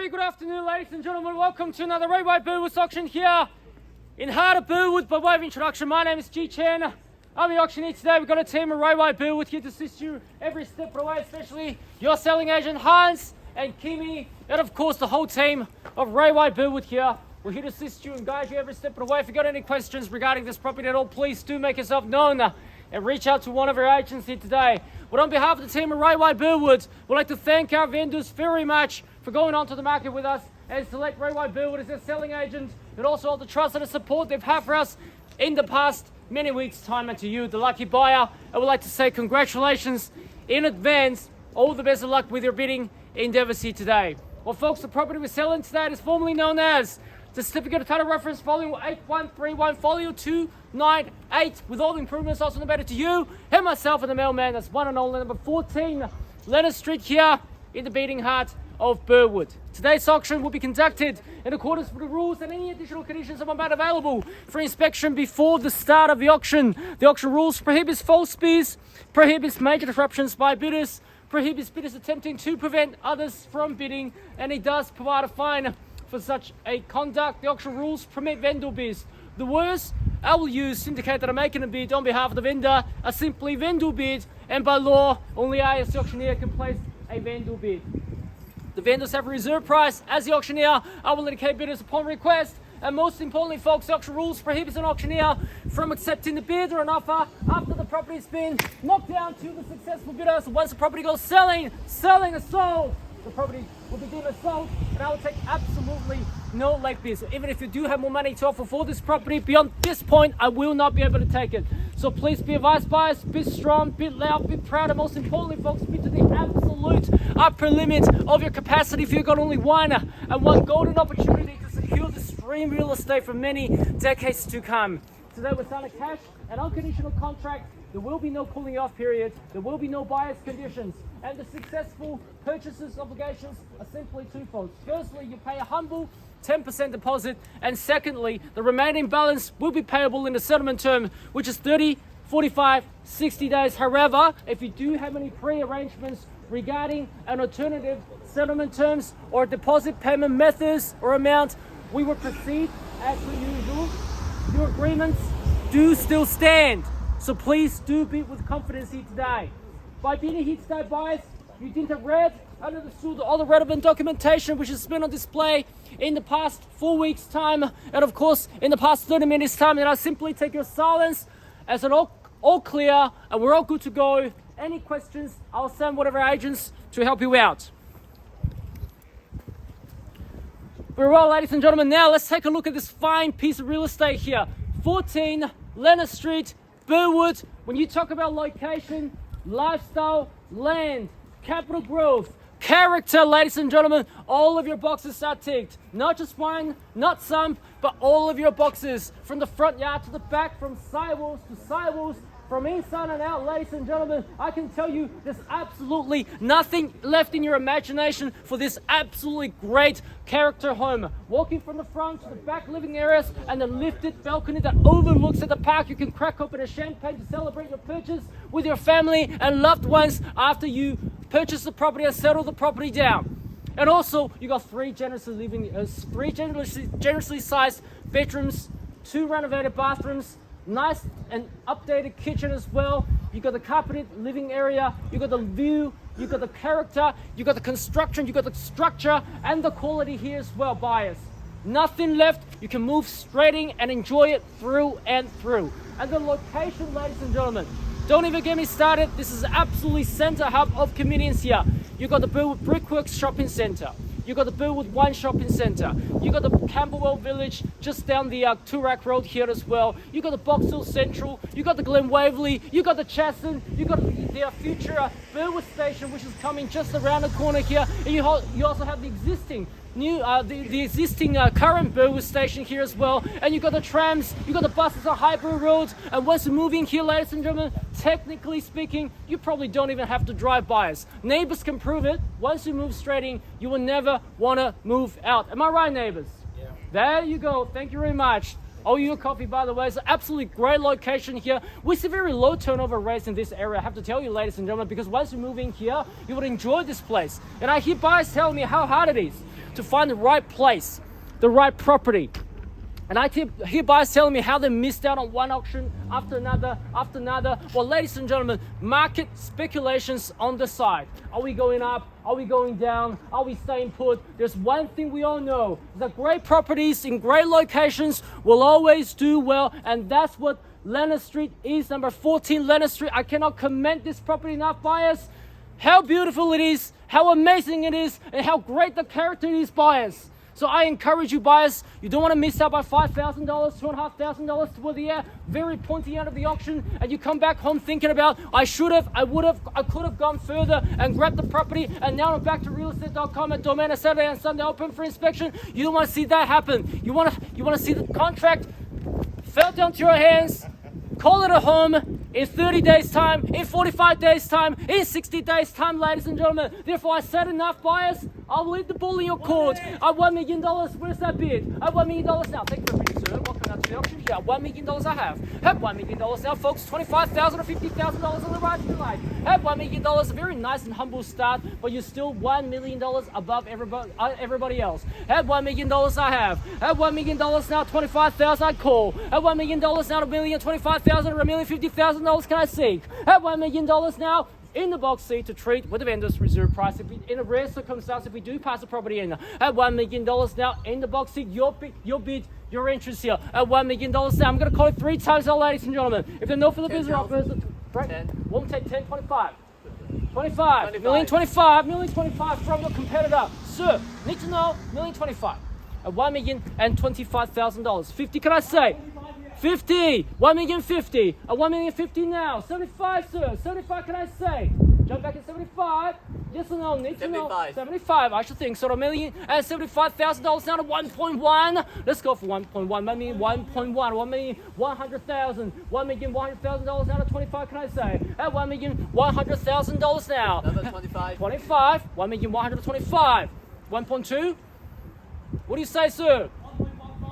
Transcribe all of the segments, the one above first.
Very good afternoon, ladies and gentlemen. Welcome to another Railway Burwood auction here in heart of Burwood. By way of introduction, my name is G Chen. I'm the auctioneer today. We've got a team of Railway Burwood here to assist you every step of the way, especially your selling agent Hans and Kimi, and of course the whole team of Railway Burwood here. We're here to assist you and guide you every step of the way. If you've got any questions regarding this property at all, please do make yourself known and reach out to one of our agents here today. But on behalf of the team of Railway Burwood, we'd like to thank our vendors very much for going onto the market with us and select Railway Burwood as their selling agent, and also all the trust and the support they've had for us in the past many weeks' time. And to you, the lucky buyer, I would like to say congratulations in advance. All the best of luck with your bidding endeavours here today. Well, folks, the property we're selling today is formerly known as the Certificate of Title Reference Volume 8131, Folio 298, with all the improvements also noted to you and myself and the mailman. That's one and only number 14 Leonard Street here in the beating heart of Burwood. Today's auction will be conducted in accordance with the rules, and any additional conditions are made available for inspection before the start of the auction. The auction rules prohibits false bids, prohibits major disruptions by bidders, prohibits bidders attempting to prevent others from bidding, and it does provide a fine for such a conduct. The auction rules permit vendor bids. The words I will use to indicate that I'm making a bid on behalf of the vendor are simply vendor bid, and by law, only I as the auctioneer can place a vendor bid. The vendors have a reserve price. As the auctioneer, I will indicate bidders upon request. And most importantly, folks, the auction rules prohibits an auctioneer from accepting the bid or an offer after the property's been knocked down to the successful bidder. So once the property goes selling or sold, the property will be deemed as sold, and I will take absolutely no late bids. So even if you do have more money to offer for this property, beyond this point, I will not be able to take it. So please be advised, buyers, be strong, be loud, be proud, and most importantly, folks, be to the absolute upper limit of your capacity. If you've got only one golden opportunity to secure this dream real estate for many decades to come. Today we're selling cash and unconditional contract. There will be no cooling off period. There will be no buyer's conditions. And the successful purchaser's obligations are simply twofold. Firstly, you pay a humble 10% deposit. And secondly, the remaining balance will be payable in the settlement term, which is 30, 45, 60 days. However, if you do have any pre-arrangements regarding an alternative settlement terms or deposit payment methods or amount, we will proceed as per usual. Your agreements do still stand. So please do bid with confidence here today. By bidding here today, buyers, you didn't have read and understood all the relevant documentation which has been on display in the past 4 weeks' time, and of course in the past 30 minutes' time, and I simply take your silence as an all clear and we're all good to go. Any questions, I'll send one of our agents to help you out. Very well, ladies and gentlemen, now let's take a look at this fine piece of real estate here. 14 Leonard Street, Burwood. When you talk about location, lifestyle, land, capital growth, character, ladies and gentlemen, all of your boxes are ticked. Not just one, not some, but all of your boxes. From the front yard to the back, from sidewalls to sidewalls, from inside and out, ladies and gentlemen, I can tell you there's absolutely nothing left in your imagination for this absolutely great character home. Walking from the front to the back living areas and the lifted balcony that overlooks at the park, you can crack open a champagne to celebrate your purchase with your family and loved ones after you purchase the property and settle the property down. And also, you got three generously sized bedrooms, 2 renovated bathrooms, nice and updated kitchen as well. You got the carpeted living area, you got the view, you got the character, you got the construction, you got the structure and the quality here as well, buyers. Nothing left. You can move straight in and enjoy it through and through. And the location, ladies and gentlemen, don't even get me started. This is absolutely center hub of convenience here. You got the Burwood Brickworks Shopping Centre. You got the Burwood Wine Shopping Centre. You got the Camberwell Village just down the Toorak Road here as well. You got the Box Hill Central. You got the Glen Waverley. You got the Chatham. You got the future Burwood Station, which is coming just around the corner here. And you also have the existing current Burwood Station here as well. And you got the trams. You got the buses on Highbury Road. And once you move in here, ladies and gentlemen, technically speaking, you probably don't even have to drive by us. Neighbors can prove it. Once you move straight in, you will never want to move out. Am I right, neighbors? Yeah. There you go. Thank you very much. owe you a coffee, by the way. It's an absolutely great location here. We see very low turnover rates in this area, I have to tell you, ladies and gentlemen, because once you move in here, you would enjoy this place. And I hear buyers telling me how hard it is to find the right place, the right property. And I hear buyers telling me how they missed out on one auction after another, after another. Well, ladies and gentlemen, market speculations on the side. Are we going up? Are we going down? Are we staying put? There's one thing we all know, is that great properties in great locations will always do well, and that's what Leonard Street is, number 14 Leonard Street. I cannot commend this property enough, buyers. How beautiful it is, how amazing it is, and how great the character is, buyers. So I encourage you, buyers, you don't want to miss out by $5,000, $2,500 toward the air, very pointy out of the auction, and you come back home thinking about, I should have, I would have, I could have gone further and grabbed the property, and now I'm back to realestate.com at Domain Saturday and Sunday open for inspection. You don't want to see that happen. You want to see the contract fell down to your hands, call it a home in 30 days time, in 45 days time, in 60 days time, ladies and gentlemen. Therefore, I said enough, buyers. I'll leave the ball in your court. At $1 million, where's that bid? At $1 million now. Thank you for reading, sir. Welcome out to the auction here. $1 million I have. At $1 million now, folks. $25,000 or $50,000 on the right to the right. At $1 million, a very nice and humble start, but you're still $1 million above everybody else. At $1 million I have. At $1 million now, $25,000 I call. At $1 million now, $1,025,000 or $1,050,000 can I seek? At $1 million now, in the box seat to treat with the vendor's reserve price. In a rare circumstance, if we do pass the property in, at $1 million now, in the box seat, your bid, your interest here. At $1 million now, I'm going to call it 3 times now, ladies and gentlemen. If they're not for the business offers, won't take 10, 25. 25, million 25, million 25 from your competitor. Sir, need to know, million 25. At $1,025,000. 50, can I say? 50, 1,050,000, at 1,050,000 now, 75, sir, 75, can I say? Jump back at 75, yes or no, need to 75. Know, 75, I should think, so $1,075,000 now to 1.1, let's go for 1.1, 1,100,000, 1,100,000 now to 25, can I say? At $1,100,000 now. Another 25. 25, 1,125,000, 1.2, what do you say, sir?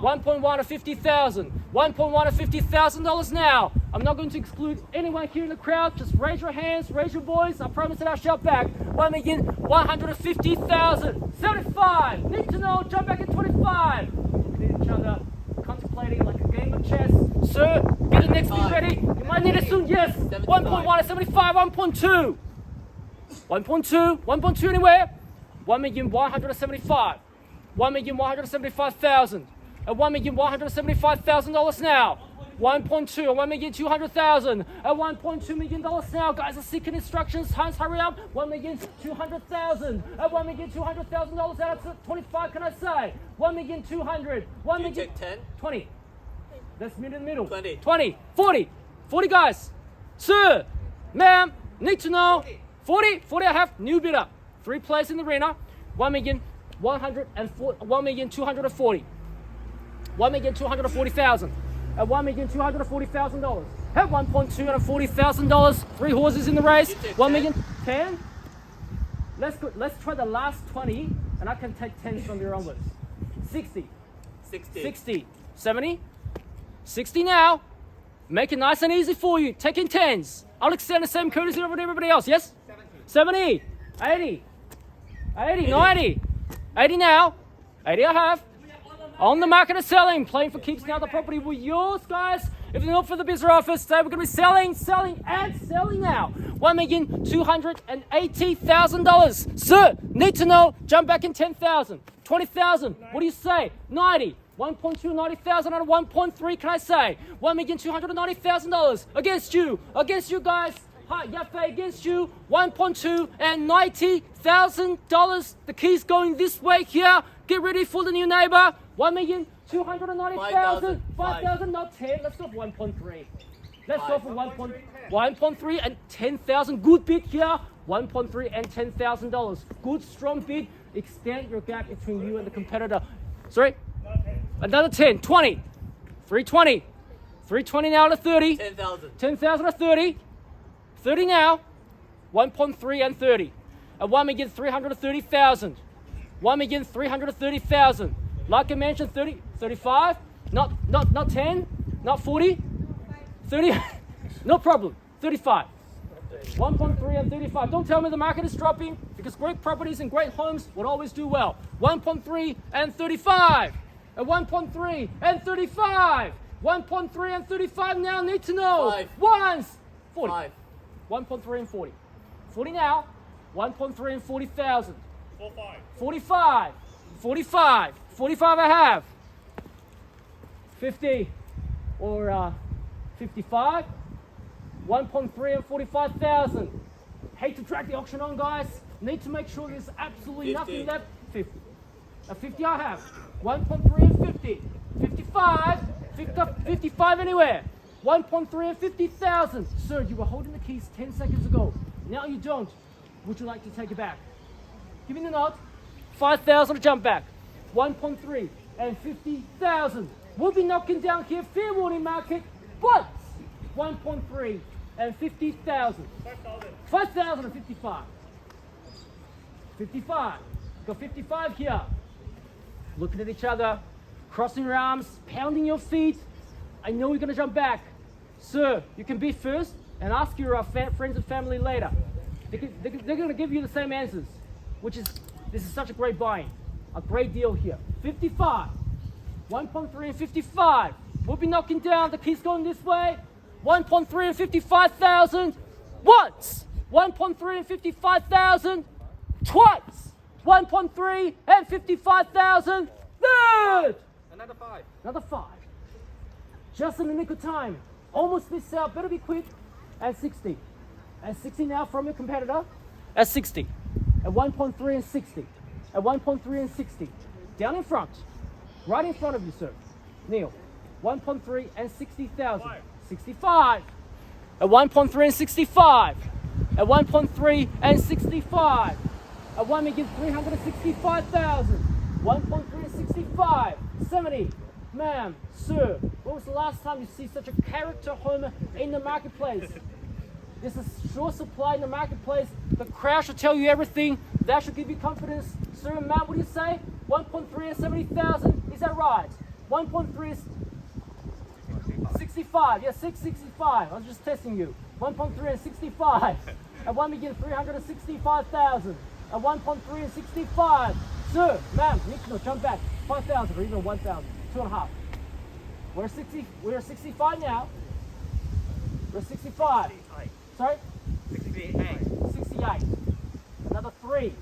1.1 to 50,000. 1.1 to $50,000 now. I'm not going to exclude anyone here in the crowd. Just raise your hands, raise your voice. I promise that I'll shout back. 1,150,000. 75. Need to know. Jump back at 25. Looking at each other, contemplating like a game of chess. Sir, get the next bid ready. You might need it soon. Yes. 1.1 to 75. 1.2. 1.2. 1.2 anywhere. 1,175,000. 1,175,000. At $1,175,000 now. 1.2 at $1,200,000. At $1.2 million now. Guys are seeking instructions. Times, hurry up. 1,200,000. At $1,200,000 out of 25, can I say? 1,200,000. 1,000,000. 10? 20. That's mid in the middle. 20. 20. 40. 40 guys. Sir, ma'am, need to know. 40. 40 I have. New bidder. 3 players in the arena. 1,240,000. 1,240,000. At $1,240,000. At $1,240,000. 3 horses in the race. 1,010,000. Let's try the last 20, and I can take 10 from your onwards. 60. 60. 70. 60 now. Make it nice and easy for you. Taking 10s. I'll extend the same courtesy over to everybody else. Yes? 70. 80. 90. 80 now. 80 I have. On the market and selling. Playing for keeps now. The property will yours, guys. If you're not for the business office, today we're going to be selling now. $1,280,000. Sir, need to know. Jump back in 10,000. 20,000. What do you say? 90. 1.2, 90,000 out of 1.3. Can I say? $1,290,000. Against you guys. Hi, Yafe against you. 1.2 and $90,000. The key's going this way here. Get ready for the new neighbor. 1,290,000. 5,000, not 10. Let's go for 1.3. Let's go for 1.3 and 10,000. Good bid here. 1.3 and $10,000. Good strong bid. Extend your gap between you and the competitor. Sorry. Another 10. 20. 320. 320 now to 30. 10,000. 10,000 to 30. 30 now. 1.3 and 30. At 1,330,000. 1,330,000. Like I mentioned, 30, 35, Not 10, not 40, 30, no problem, 35. 1.3 and 35. Don't tell me the market is dropping because great properties and great homes would always do well. 1.3 and 35. At 1.3 and 35. 1.3 and 35 now. Need to know. Five. Once. 40. Five. 1.3 and 40. 40 now. 1.3 and 40,000. 45. 45. 45. 45 I have. 50 or 55. 1.3 and 45,000. Hate to drag the auction on, guys. Need to make sure there's absolutely 50. nothing left. 50. A 50 I have. 1.3 and 50. 55. 55 anywhere. 1.3 and 50,000. Sir, you were holding the keys 10 seconds ago. Now you don't. Would you like to take it back? Give me the nod. 5,000 to jump back. 1.3 and 50,000. We'll be knocking down here. Fair warning market. But 1.3 and 50,000. 5,000 and 55. 55. Got 55 here. Looking at each other, crossing your arms, pounding your feet. I know you're going to jump back. Sir, you can bid first and ask your friends and family later. They're going to give you the same answers, which is, this is such a great buying. A great deal here. 55. 1.3 and 55. We'll be knocking down. The keys going this way. 1.3 and 55,000. Once. 1.3 and 55,000. Twice. 1.3 and 55,000. Third. Another 5. Another 5. Just in the nick of time. Almost missed out. Better be quick. At 60. At 60 now from your competitor. At 60. At 1.3 and 60. At 1.3 and 60. Down in front. Right in front of you, sir. Neil. 1.3 and 60,000. 65. At 1.3 and 65. At 1.3 and 65. At 1,365,000. 1.3 and 65. 70. Ma'am, sir, when was the last time you see such a character home in the marketplace? There's a short supply in the marketplace. The crowd should tell you everything. That should give you confidence. Sir and ma'am, what do you say? 1.3 and 70,000. Is that right? 1.3 is 65. Yes, 665. I was just testing you. 1.3 and 65. At 1,365,000. At 1.3 and 65. Sir, ma'am, need to know, jump back. 5,000 or even 1,000. 2.5. We're 60. We're 65 now. We're 65. Sorry? 68. 68. Another 3.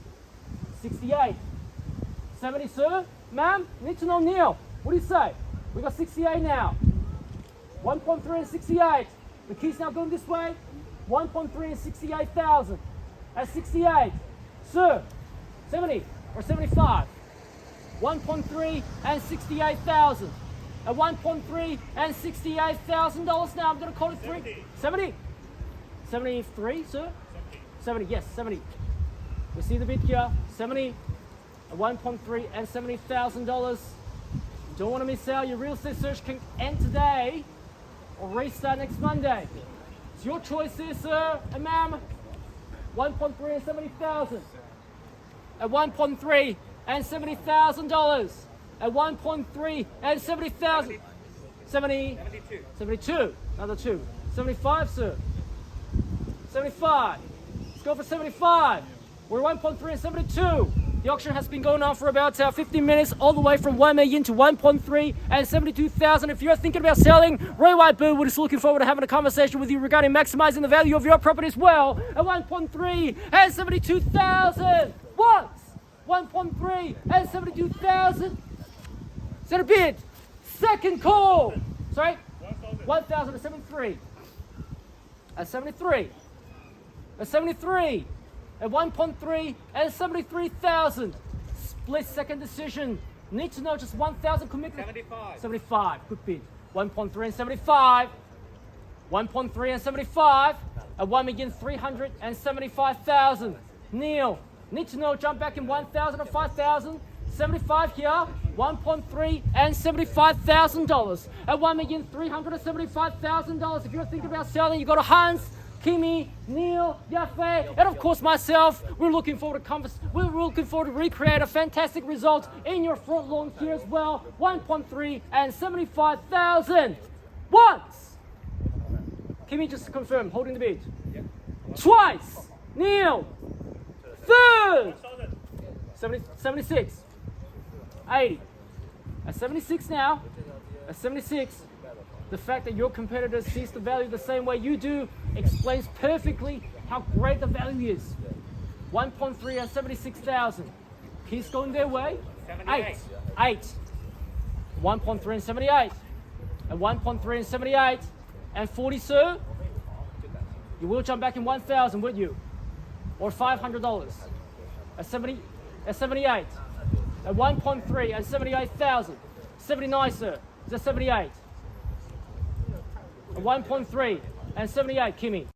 68. 70, sir? Ma'am, need to know Neil. What do you say? We got 68 now. 1.3 and 68. The key's now going this way. 1.3 and 68,000. At 68. Sir, 70 or 75. 1.3 and 68,000. At 1.3 and $68,000 now. I'm going to call it 3. 70. 73, sir? 70, yes, 70. We see the bid here. 70 at 1.3 and $70,000. Don't want to miss out. Your real estate search can end today or restart next Monday. It's your choice here, sir and ma'am. 1.3 and 70,000. At 1.3 and $70,000. At 1.3 and 70,000. 70. 72. Another 2. 75, sir. 75. Let's go for 75. We're 1.3 and 72. The auction has been going on for about 15 minutes, all the way from 1 million to 1.3 and 72,000. If you're thinking about selling, Ray White Burwood is looking forward to having a conversation with you regarding maximizing the value of your property as well. At 1.3 and 72,000. Once. 1.3 and 72,000. Is that a bid? Second call. Sorry? 1,073. At 73. At 73. At 1.3 and 73,000. Split second decision. Need to know just 1,000 commitment. 75. 75. Good bid. 1.3 and 75. 1.3 and 75. At 1,375,000. Neil. Need to know, jump back in 1,000 and 5,000. 75 here. 1.3 and $75,000. At $1,375,000. If you're thinking about selling, you go to Hans. Kimmy, Neil, Yaffe, and of course myself. We're looking forward to recreate a fantastic result in your front lawn here as well. 1.3 and 75,000. Once. Kimmy, just to confirm, holding the bead. Twice. Neil. Third. 76. 80. At 76 now. At 76. The fact that your competitor sees the value the same way you do explains perfectly how great the value is. 1.3 and 76,000. Keeps going their way. 8. 1.3 and 78. And 1.3 and 78. And 40, sir. You will jump back in 1,000, would you? Or $500. At 78. At 1.3 and 78,000. 79, sir. Is that 78? 1.3 and 78, Kimmy.